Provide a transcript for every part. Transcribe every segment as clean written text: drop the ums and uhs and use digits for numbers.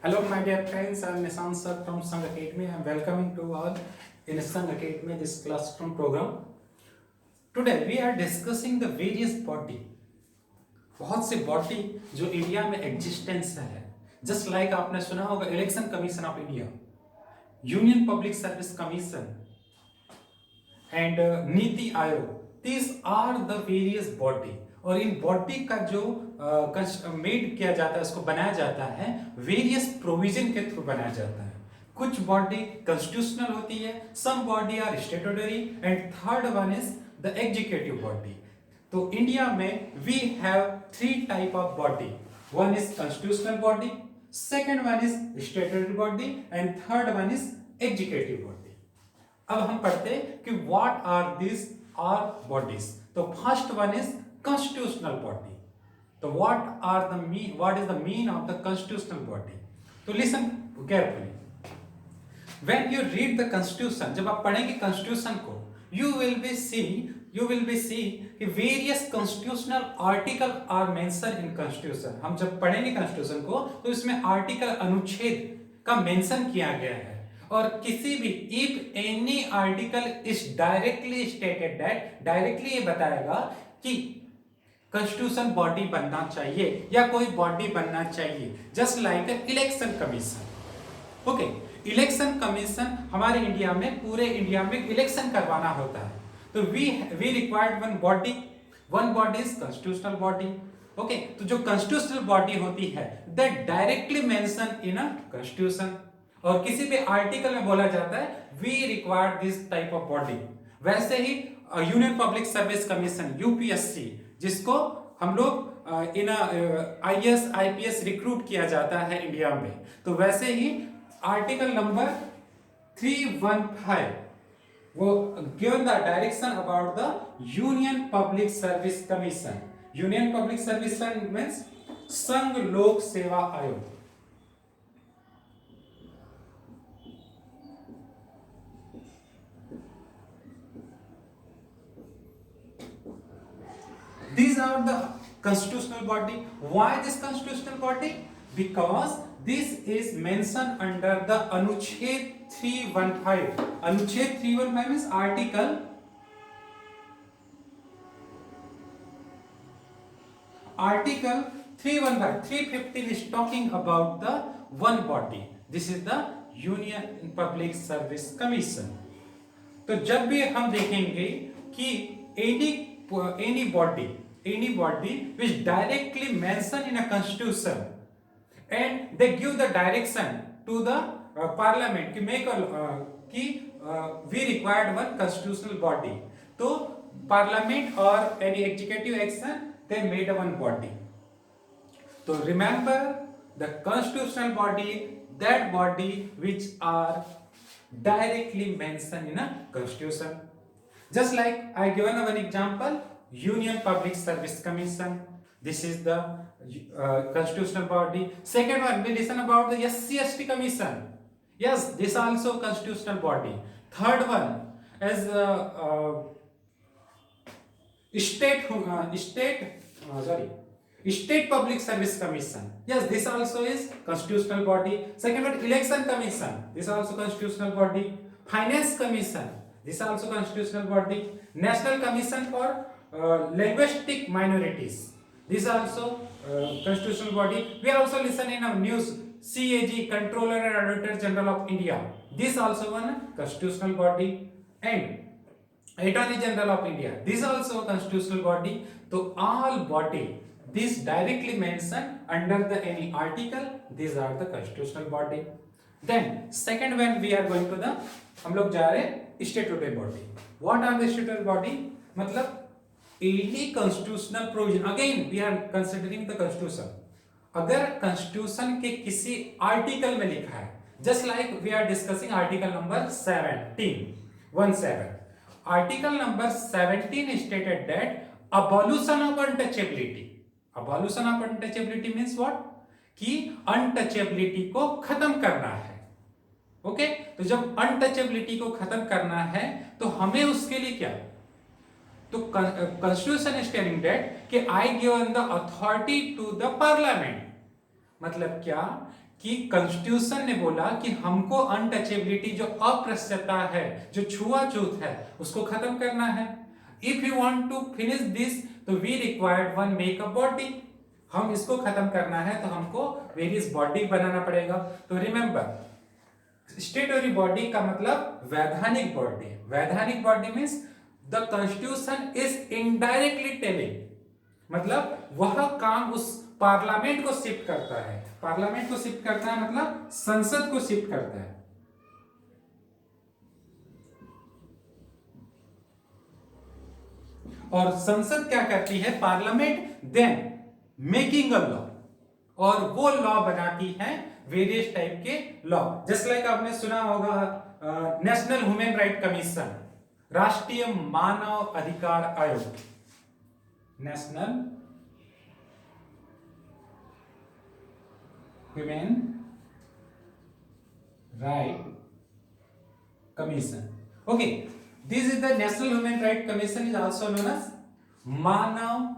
Hello, my dear friends. I'm Nishan sir from Sang Academy. I'm welcoming to all in Sang Academy this classroom program. Today we are discussing the various body. बहुत सी body जो India में existence है. Just like आपने सुना होगा election commission of India, union public service commission and Niti Aayog. These are the various body. और इन बॉडी का जो मेड किया जाता है, उसको बनाया जाता है वेरियस प्रोविजन के थ्रू बनाया जाता है. कुछ बॉडी कॉन्स्टिट्यूशनल होती है, some body are statutory and third one is the executive body. तो इंडिया में we have three type of body. One is constitutional body, second one is statutory body and third one is executive body. अब हम पढ़ते हैं कि what are this are bodies. तो first one is constitutional body. तो what is the mean of the constitutional body. तो listen carefully. When you read the constitution, जब आप पढ़ेंगे कॉन्स्टिट्यूशन को, यू विल बी सी कि various constitutional article are mention in constitution. हम जब पढ़ेंगे कॉन्स्टिट्यूशन को तो इसमें आर्टिकल अनुच्छेद का मेंशन किया गया है. और किसी भी if any article is directly stated that, directly ये बताएगा कि कॉन्स्टिट्यूशन बॉडी बनना चाहिए या कोई बॉडी बनना चाहिए. Just like election commission. Okay, election commission हमारे इंडिया में, पूरे इंडिया में इलेक्शन करवाना होता है. तो we required one body is constitutional body. Okay, तो जो कॉन्स्टिट्यूशनल बॉडी होती है that directly mention in a constitution. और किसी भी आर्टिकल में बोला जाता है we require this type of body. वैसे ही union public service commission UPSC, जिसको हम लोग इन आईएएस आईपीएस रिक्रूट किया जाता है इंडिया में. तो वैसे ही आर्टिकल नंबर 315 वो given the direction about the union public service commission. Union public service means संघ लोक सेवा आयोग. These are the constitutional body. Why this constitutional body? Because this is mentioned under the Anuched 315. Anuched 315 means article 315. 315 is talking about the one body. This is the Union Public Service Commission. तो जब भी हम देखेंगे कि any body which directly mentioned in a constitution and they give the direction to the parliament कि we required one constitutional body. तो parliament or any executive action they made one body. तो remember the constitutional body, that body which are directly mentioned in a constitution. Just like I given one example, Union Public Service Commission. This is the constitutional body. Second one, we listen about the SC/ST Commission. Yes, this also constitutional body. Third one is State Public Service Commission. Yes, this also is constitutional body. Second one, Election Commission. This also constitutional body. Finance Commission. This also constitutional body. National Commission for Linguistic Minorities. This also constitutional body. We also listen in our news CAG, Controller and Auditor General of India. This also one constitutional body. And Attorney General of India. This also a constitutional body. So all body this directly mentioned under the any article. These are the constitutional body. Then second when we are going to the हम लोग जा रहे हैं statutory body. What are the statutory body? मतलब any constitutional provision. Again we are considering the constitution. अगर constitution के किसी article में लिखा है, just like we are discussing article number 17. Article number 17 stated that abolition of untouchability. Abolition of untouchability means what? कि untouchability को खत्म करना है. ओके, तो जब अनटचेबिलिटी को खत्म करना है तो हमें उसके लिए क्या? तो कॉन्स्टिट्यूशन इज टेलिंग दैट कि I given the authority to the parliament. मतलब क्या कि कॉन्स्टिट्यूशन ने बोला कि हमको अनटचेबिलिटी, जो अप्रशस्ता है, जो छुआछूत है, उसको खत्म करना है। If you want to finish this तो we required one make a body. हम इसको खत्म करना है तो हमको वेरियस बॉडी बनाना पड़ेगा। तो रिमेंबर, स्टेटरी बॉडी का मतलब वैधानिक बॉडी। वैधानिक body means the constitution is indirectly telling, मतलब वह काम उस पार्लियामेंट को शिफ्ट करता है। पार्लियामेंट को शिफ्ट करता है मतलब संसद को शिफ्ट करता है। और संसद क्या करती है? Parliament then making a law, और वो लॉ बनाती है वेरियस टाइप के लॉ। जस्ट लाइक आपने सुना होगा नेशनल ह्यूमन राइट कमीशन, राष्ट्रीय मानव अधिकार आयोग, national human right commission. Okay, this is the national human right commission, is also known as मानव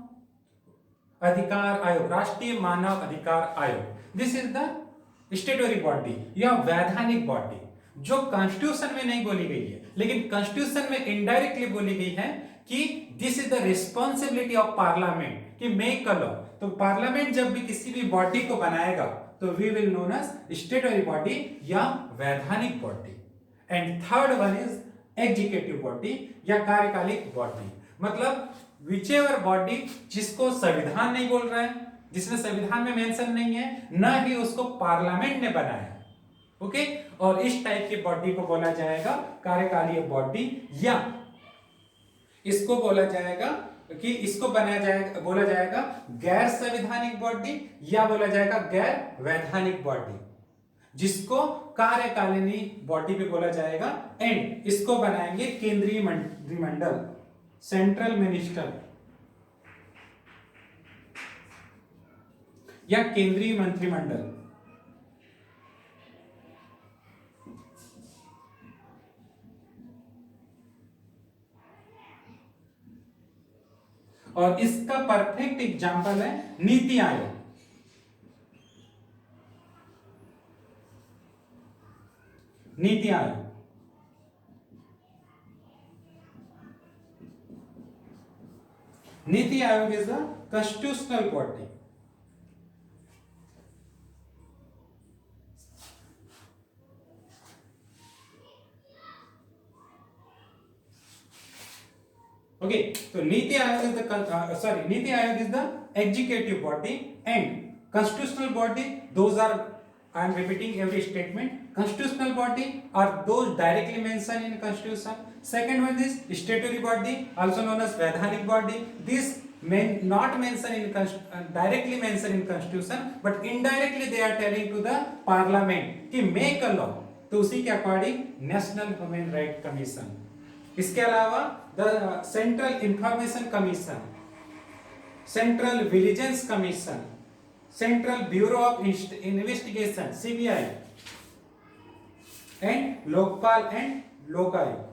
अधिकार आयोग, राष्ट्रीय मानव अधिकार आयोग। This is the statutory body या वैधानिक बॉडी, जो कॉन्स्टिट्यूशन में नहीं बोली गई है, लेकिन कॉन्स्टिट्यूशन में इनडायरेक्टली बोली गई है कि this is the responsibility of parliament कि मेक अ लॉ। तो पार्लियामेंट जब भी किसी भी बॉडी को बनाएगा तो we will known as statutory body या वैधानिक body. And third one is executive body या कार्यपालिक बॉडी, मतलब विचेवर बॉडी जिसको संविधान नहीं बोल रहा है, जिसमें संविधान में मेंशन नहीं है, न ही उसको पार्लियामेंट ने बनाया। ओके, और इस टाइप की बॉडी को बोला जाएगा कार्यकालीय बॉडी, या इसको बोला जाएगा कि इसको बनाया जाएगा, बोला जाएगा गैर संवैधानिक बॉडी, या बोला जाएगा गैर वैधानिक बॉडी, जिसको कार्यकालिनी बॉडी भी बोला जाएगा। एंड इसको बनाएंगे केंद्रीय मंत्रिमंडल, सेंट्रल मिनिस्टर या केंद्रीय मंत्रिमंडल। और इसका परफेक्ट एग्जांपल है NITI Aayog. NITI Aayog NITI Aayog is a constitutional body. Okay, तो NITI Aayog is the NITI Aayog is the executive body and constitutional body. Those are, I am repeating every statement, constitutional body are those directly mentioned in constitution. Second one is statutory body, also known as वैधानिक body. This not mentioned in directly mentioned in constitution, but indirectly they are telling to the parliament कि make a law. तो उसी के according national human right commission. इसके अलावा the central information commission, central vigilance commission, central bureau of investigation CBI, and Lokpal and Lokayukta.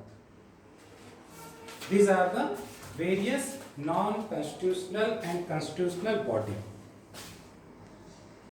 These are the various non-constitutional and constitutional body.